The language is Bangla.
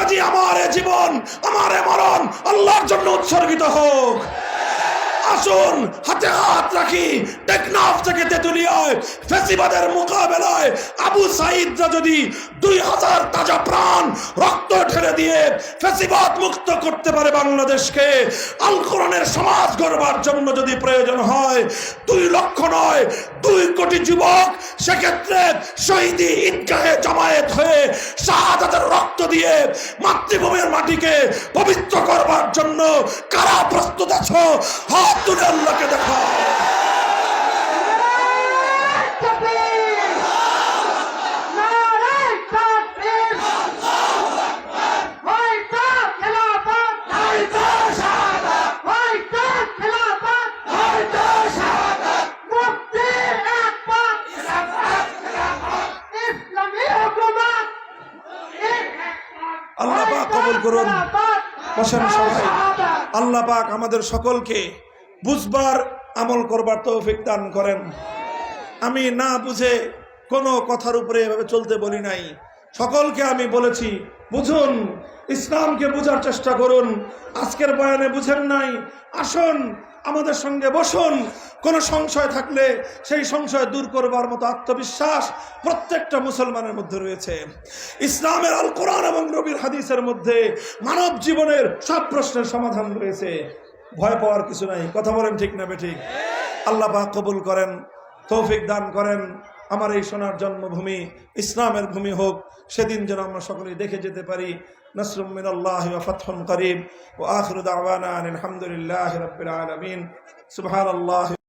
কাজী আমার এ জীবন, আমার এ মরণ আল্লাহর জন্য উৎসর্গিত হোক। আসুন হাতে হাত রাখি, টেকনাফ থেকে তেতুলিয়ায় ফ্যাসিবাদের মোকাবেলায় আবু সাঈদরা যদি 2000 তাজা প্রাণ রক্ত ঢেলে দিয়ে ফ্যাসিবাদ মুক্ত করতে পারে বাংলাদেশকে, আল কোরআনের সমাজ গড়বার জন্য যদি প্রয়োজন হয় 2 লক্ষ নয় 2 কোটি যুবক সেক্ষেত্রে শহীদি ঈদগাহে জমায়েত হয়ে শাহাদাতের রক্ত দিয়ে মাতৃভূমির মাটিকে পবিত্র করবার জন্য কারা প্রস্তুত আছো? হাত তুলে আল্লাহকে দেখাও। আল্লাহ পাক কবুল করুন। বসেন সবাই। আল্লাহ পাক আমাদের সকলকে বুঝবার আমল করবার তৌফিক দান করেন। আমি না বুঝে কোনো কথার উপরে এভাবে চলতে বলি নাই, সকলকে আমি বলেছি বুঝুন, ইসলামকে বোঝার চেষ্টা করুন। আজকের বয়ানে বুঝেন নাই, আসুন আমাদের সঙ্গে বসুন। কোনো সংশয় থাকলে সেই সংশয় দূর করবার মতো আত্মবিশ্বাস প্রত্যেকটা মুসলমানের মধ্যে রয়েছে। ইসলামের আল কোরআন এবং নবীর হাদিসের মধ্যে মানব জীবনের সব প্রশ্নের সমাধান রয়েছে, ভয় পাওয়ার কিছু নাই। কথা বলেন ঠিক না বেঠিক? আল্লাহ পাক কবুল করেন, তৌফিক দান করেন। আমার এই সোনার জন্মভূমি ইসলামের ভূমি হোক, সেদিন যেন আমরা সকলেই দেখে যেতে পারি। নাসরুম মিনাল্লাহি ওয়া ফাতহুন করিব ওয়া আখিরু দাওয়ানা আলহামদুলিল্লাহি রাব্বিল আলামিন। সুবহানাল্লাহ।